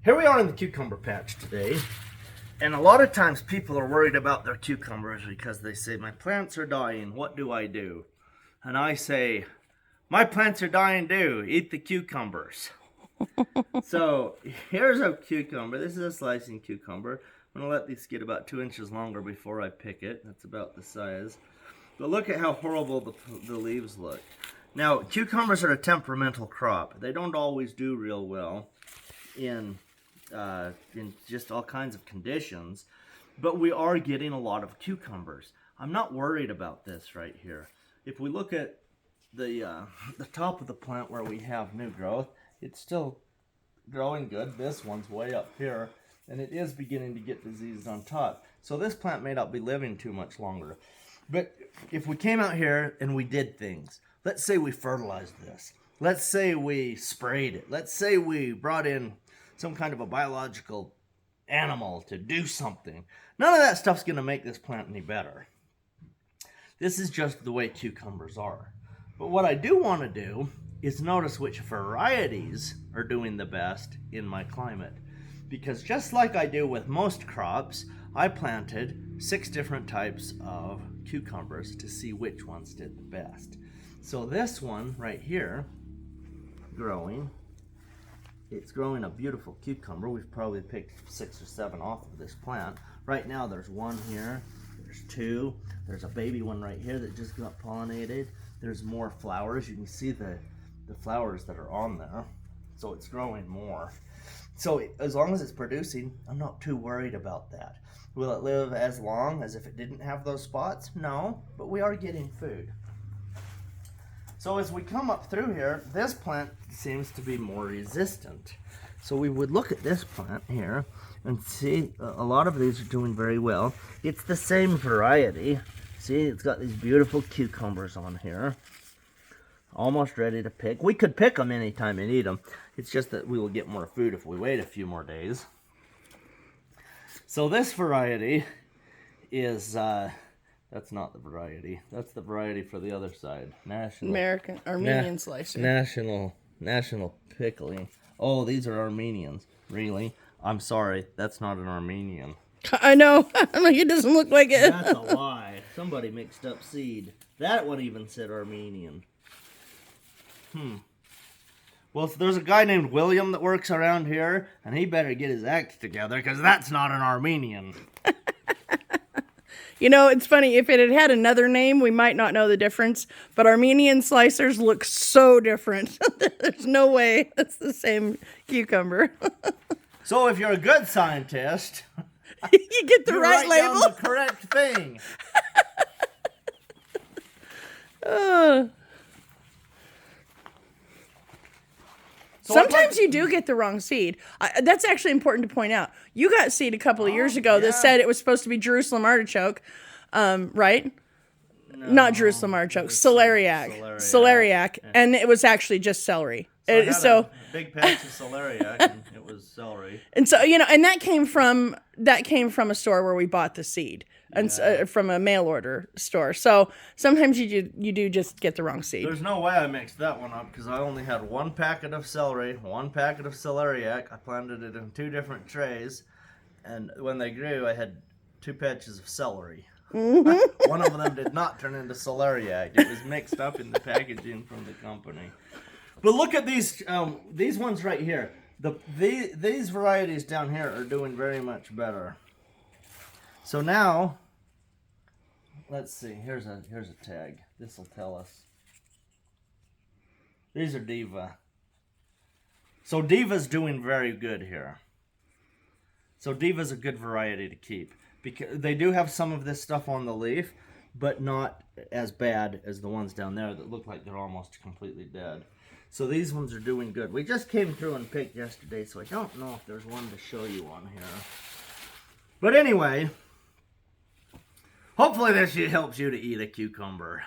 Here we are in the cucumber patch today, and a lot of times people are worried about their cucumbers because they say, my plants are dying, what do I do? And I say, my plants are dying too, eat the cucumbers. So here's a cucumber. This is a slicing cucumber. I'm going to let these get about 2 inches longer before I pick it. That's about the size. But look at how horrible the leaves look. Now, cucumbers are a temperamental crop. They don't always do real well in just all kinds of conditions, but we are getting a lot of cucumbers. I'm not worried about this right here. If we look at the top of the plant where we have new growth, it's still growing good. This one's way up here, and it is beginning to get diseased on top. So this plant may not be living too much longer. But if we came out here and we did things, let's say we fertilized this, let's say we sprayed it, let's say we brought in some kind of a biological animal to do something, none of that stuff's going to make this plant any better. This is just the way cucumbers are. But what I do want to do is notice which varieties are doing the best in my climate. Because just like I do with most crops, I planted 6 different types of cucumbers to see which ones did the best. So this one right here, it's growing a beautiful cucumber. We've probably picked 6 or 7 off of this plant. Right now there's 1 here, there's 2, there's a baby one right here that just got pollinated. There's more flowers. You can see the flowers that are on there. So it's growing more. So as long as it's producing, I'm not too worried about that. Will it live as long as if it didn't have those spots? No, but we are getting food. So as we come up through here, this plant seems to be more resistant. So we would look at this plant here and see a lot of these are doing very well. It's the same variety. See, it's got these beautiful cucumbers on here. Almost ready to pick. We could pick them anytime and eat them. It's just that we will get more food if we wait a few more days. So this variety is, that's not the variety. That's the variety for the other side. Armenian slicer. National pickling. Oh, these are Armenians. Really? I'm sorry. That's not an Armenian. I know. I'm like, it doesn't look like it. That's a lie. Somebody mixed up seed. That one even said Armenian. Well, there's a guy named William that works around here, and he better get his act together, because that's not an Armenian. You know, it's funny. If it had had another name, we might not know the difference. But Armenian slicers look so different. There's no way it's the same cucumber. So if you're a good scientist, you get the you right write label. down the correct thing. Sometimes you do get the wrong seed. That's actually important to point out. You got seed a couple of years ago that said it was supposed to be Jerusalem artichoke, right? No, Not Jerusalem artichoke, celeriac, and it was actually just celery. So I had a big patch of celeriac, and it was celery. And so, you know, and that came from a store where we bought the seed, and from a mail order store. So sometimes you do just get the wrong seed. There's no way I mixed that one up, because I only had 1 packet of celery, 1 packet of celeriac. I planted it in 2 different trays, and when they grew, I had 2 patches of celery. Mm-hmm. One of them did not turn into celeriac. It was mixed up in the packaging from the company. But look at these ones right here. These varieties down here are doing very much better. So now, let's see. Here's a tag. This will tell us. These are Diva. So Diva's doing very good here. So Diva's a good variety to keep, because they do have some of this stuff on the leaf, but not as bad as the ones down there that look like they're almost completely dead. So these ones are doing good. We just came through and picked yesterday, so I don't know if there's one to show you on here. But anyway, hopefully this helps you to eat a cucumber.